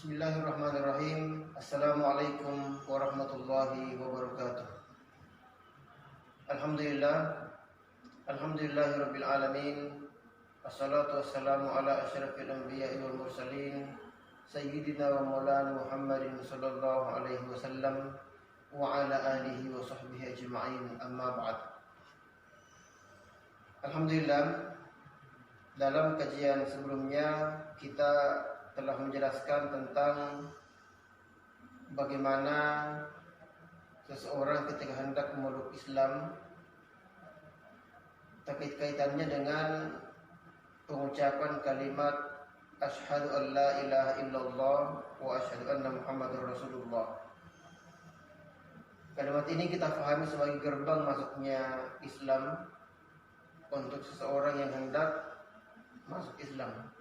Bismillahirrahmanirrahim. Assalamualaikum warahmatullahi wabarakatuh. Alhamdulillahirabbil alamin. Wassalatu wassalamu ala asyrafil anbiya'i wal mursalin sayyidina wa maulana Muhammadin sallallahu alaihi wasallam wa ala alihi wa sahbihi ajma'in. Amma ba'd. Alhamdulillah, dalam kajian sebelumnya kita telah menjelaskan tentang bagaimana seseorang ketika hendak memeluk Islam terkait-kaitannya dengan pengucapan kalimat asyhadu an la ilaha illallah wa asyhadu anna muhammadar rasulullah. Kalimat ini kita pahami sebagai gerbang masuknya Islam untuk seseorang yang hendak masuk Islam.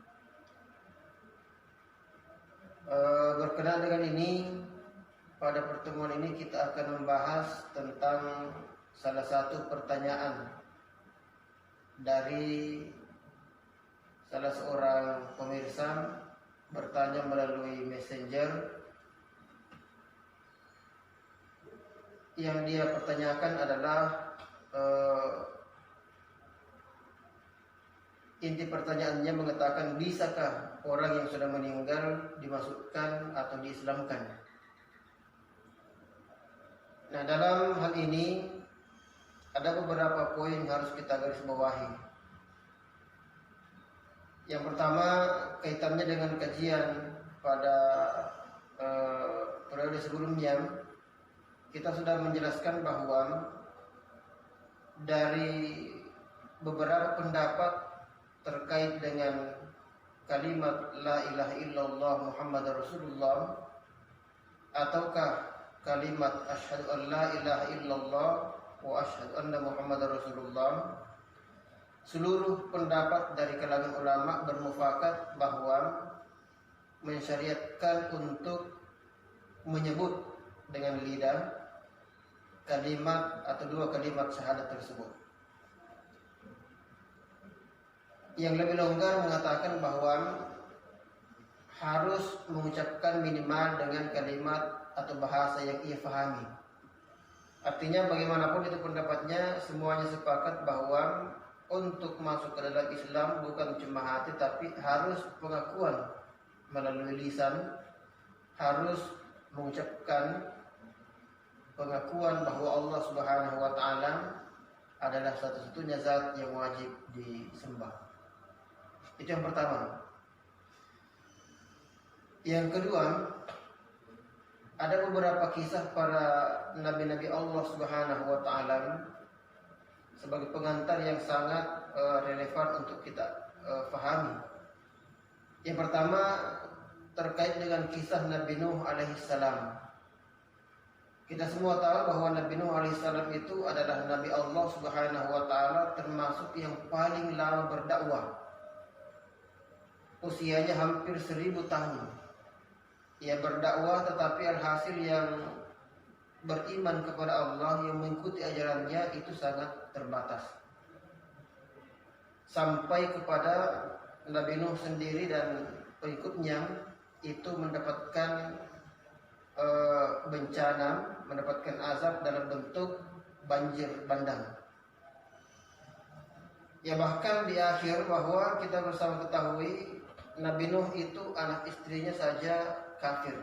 Berkenaan dengan ini, pada pertemuan ini kita akan membahas tentang salah satu pertanyaan dari salah seorang pemirsa bertanya melalui messenger. Yang dia pertanyakan adalah inti pertanyaannya mengatakan, bisakah orang yang sudah meninggal dimasukkan atau diislamkan? Nah, dalam hal ini ada beberapa poin yang harus kita garis bawahi. Yang pertama, kaitannya dengan kajian pada periode sebelumnya, kita sudah menjelaskan bahwa dari beberapa pendapat terkait dengan kalimat la ilaha illallah Muhammadar Rasulullah ataukah kalimat asyhadu an la ilaha illallah wa asyhadu anna Muhammadar Rasulullah, seluruh pendapat dari kalangan ulama bermufakat bahwa mensyariatkan untuk menyebut dengan lidah kalimat atau dua kalimat syahadat tersebut. Yang lebih longgar mengatakan bahwa harus mengucapkan minimal dengan kalimat atau bahasa yang ia fahami. Artinya bagaimanapun itu pendapatnya, semuanya sepakat bahwa untuk masuk ke dalam Islam bukan cuma hati, tapi harus pengakuan melalui lisan, harus mengucapkan pengakuan bahwa Allah Subhanahu wa taala adalah satu-satunya zat yang wajib disembah. Itu yang pertama. Yang kedua, ada beberapa kisah para nabi-nabi Allah Subhanahu wa taala sebagai pengantar yang sangat relevan untuk kita fahami. Yang pertama terkait dengan kisah Nabi Nuh alaihissalam. Kita semua tahu bahwa Nabi Nuh alaihissalam itu adalah Nabi Allah Subhanahu wa taala termasuk yang paling lama berdakwah. Usianya hampir 1000 tahun. Ia berdakwah, tetapi alhasil yang beriman kepada Allah, yang mengikuti ajarannya itu sangat terbatas. Sampai kepada Nabi Nuh sendiri dan pengikutnya itu mendapatkan bencana, mendapatkan azab dalam bentuk banjir bandang. Ya, bahkan di akhir bahwa kita bersama ketahui Nabi Nuh itu anak istrinya saja kafir.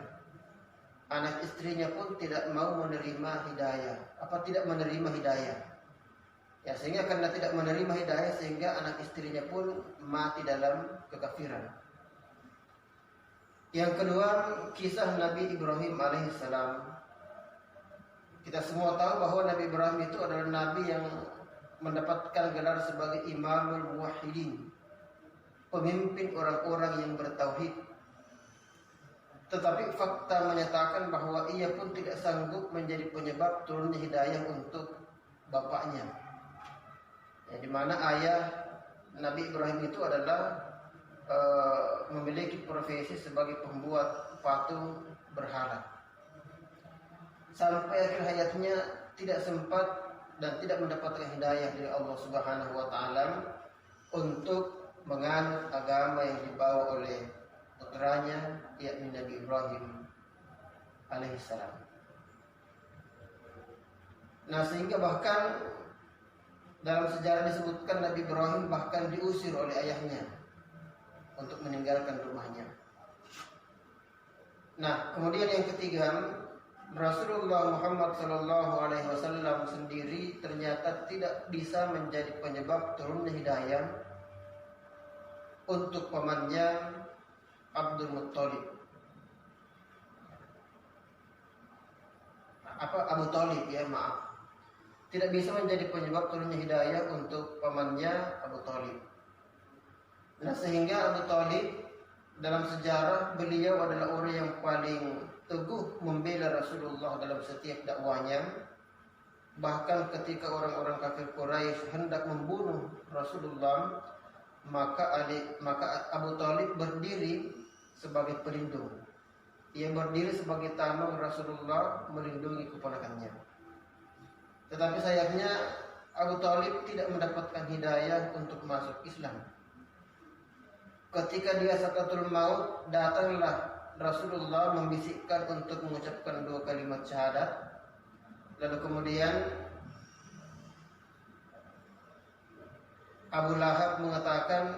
Anak istrinya pun tidak mau menerima hidayah. Tidak menerima hidayah? Ya, sehingga karena tidak menerima hidayah, sehingga anak istrinya pun mati dalam kekafiran. Yang kedua, kisah Nabi Ibrahim alaihissalam. Kita semua tahu bahwa Nabi Ibrahim itu adalah Nabi yang mendapatkan gelar sebagai Imamul Muwahhidin, pemimpin orang-orang yang bertauhid. Tetapi fakta menyatakan bahwa ia pun tidak sanggup menjadi penyebab turunnya hidayah untuk bapaknya. Ya, di mana ayah Nabi Ibrahim itu adalah memiliki profesi sebagai pembuat patung berhala. Sampai akhir hayatnya tidak sempat dan tidak mendapatkan hidayah dari Allah Subhanahu wa taala untuk menganut agama yang dibawa oleh putranya, yakni Nabi Ibrahim alaihissalam. Nah, sehingga bahkan dalam sejarah disebutkan Nabi Ibrahim bahkan diusir oleh ayahnya untuk meninggalkan rumahnya. Nah, kemudian yang ketiga, Rasulullah Muhammad SAW sendiri ternyata tidak bisa menjadi penyebab turunnya hidayah untuk pamannya Abdul Muttalib. Abu Thalib ya, maaf. Tidak bisa menjadi penyebab turunnya hidayah untuk pamannya Abu Thalib. Nah, sehingga Abu Thalib dalam sejarah beliau adalah orang yang paling teguh membela Rasulullah dalam setiap dakwanya. Bahkan ketika orang-orang kafir Quraisy hendak membunuh Rasulullah, maka Abu Thalib berdiri sebagai pelindung. Ia berdiri sebagai tameng Rasulullah melindungi keponakannya. Tetapi sayangnya Abu Thalib tidak mendapatkan hidayah untuk masuk Islam. Ketika dia sakaratul maut, datanglah Rasulullah membisikkan untuk mengucapkan 2 kalimat syahadat. Lalu kemudian Abu Lahab mengatakan,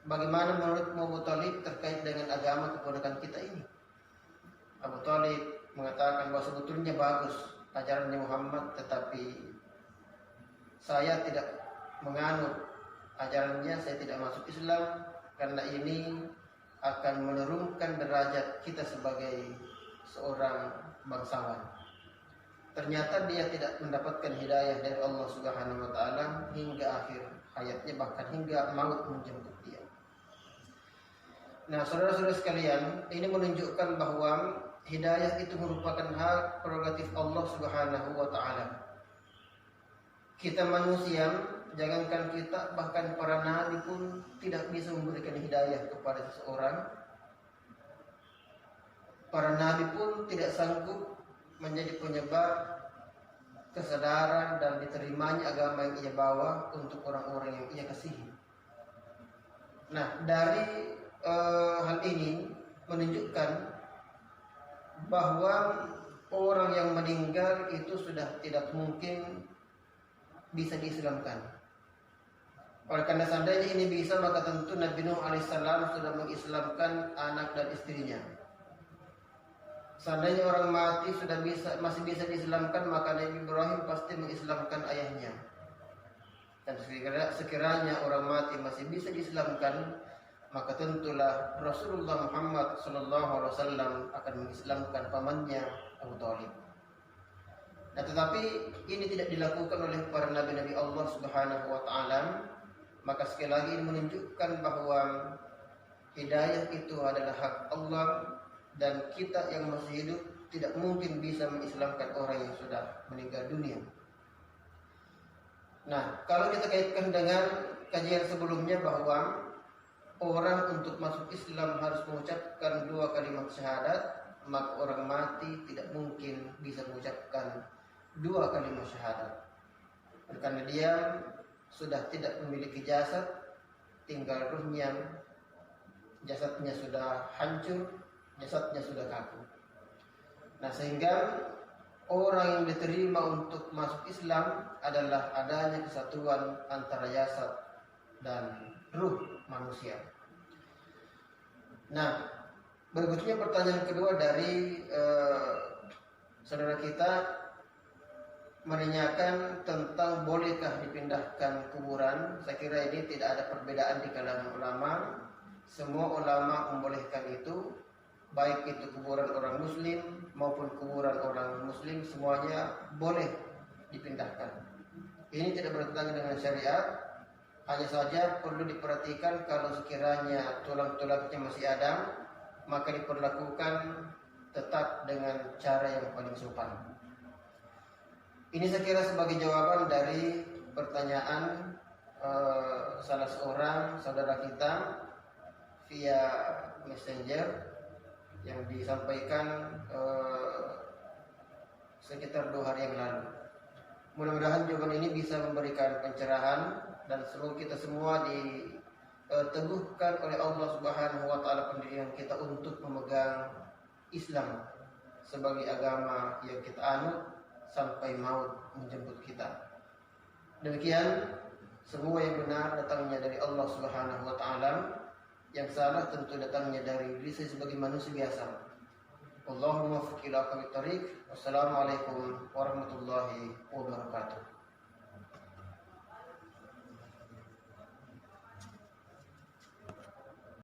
bagaimana menurutmu Abu Thalib terkait dengan agama keponakan kita ini? Abu Thalib mengatakan bahwa sebetulnya bagus ajarannya Muhammad, tetapi saya tidak menganut ajarannya, saya tidak masuk Islam karena ini akan menurunkan derajat kita sebagai seorang bangsawan. Ternyata dia tidak mendapatkan hidayah dari Allah Subhanahu wa taala hingga akhir hayatnya, bahkan hingga maut menjemput dia. Nah, saudara-saudara sekalian, ini menunjukkan bahwa hidayah itu merupakan hak prerogatif Allah Subhanahu wa taala. Kita manusia, jangankan kita, bahkan para nabi pun tidak bisa memberikan hidayah kepada seseorang. Para nabi pun tidak sanggup menjadi penyebab kesadaran dan diterimanya agama yang ia bawa untuk orang-orang yang ia kasihi. Nah, dari hal ini menunjukkan bahwa orang yang meninggal itu sudah tidak mungkin bisa diislamkan. Oleh karena seandainya ini bisa, maka tentu Nabi Nuh alaihissalam sudah mengislamkan anak dan istrinya. Seandainya orang mati masih bisa diislamkan, maka Nabi Ibrahim pasti mengislamkan ayahnya. Dan sekiranya orang mati masih bisa diislamkan, maka tentulah Rasulullah Muhammad SAW akan mengislamkan pamannya Abu Thalib. Nah, tetapi ini tidak dilakukan oleh para nabi-nabi Allah Subhanahu wa taala. Maka sekali lagi ini menunjukkan bahwa hidayah itu adalah hak Allah, dan kita yang masih hidup tidak mungkin bisa mengislamkan orang yang sudah meninggal dunia. Nah, kalau kita kaitkan dengan kajian sebelumnya bahwa orang untuk masuk Islam harus mengucapkan 2 kalimat syahadat, maka orang mati tidak mungkin bisa mengucapkan 2 kalimat syahadat. Karena dia sudah tidak memiliki jasad, tinggal ruhnya. Jasadnya sudah hancur, jasadnya sudah kaku. Nah, sehingga orang yang diterima untuk masuk Islam adalah adanya kesatuan antara jasad dan ruh manusia. Nah, berikutnya pertanyaan kedua dari saudara kita menanyakan tentang bolehkah dipindahkan kuburan. Saya kira ini tidak ada perbedaan di kalangan ulama. Semua ulama membolehkan itu, baik itu kuburan orang muslim maupun kuburan orang muslim, semuanya boleh dipindahkan. Ini tidak bertentangan dengan syariat. Hanya saja perlu diperhatikan kalau sekiranya tulang-tulangnya masih ada, maka diperlakukan tetap dengan cara yang paling sopan. Ini saya kira sebagai jawaban dari pertanyaan salah seorang saudara kita via messenger yang disampaikan sekitar 2 hari yang lalu. Mudah-mudahan jawaban ini bisa memberikan pencerahan dan semoga kita semua teguhkan oleh Allah Subhanahu wa taala pendirian kita untuk memegang Islam sebagai agama yang kita anut sampai maut menjemput kita. Demikian, semua yang benar datangnya dari Allah Subhanahu wa taala, yang salah tentu datangnya dari diri saya sebagai manusia biasa. Allahumma muwaffiq ila aqwamit thariq. Wassalamualaikum warahmatullahi wabarakatuh.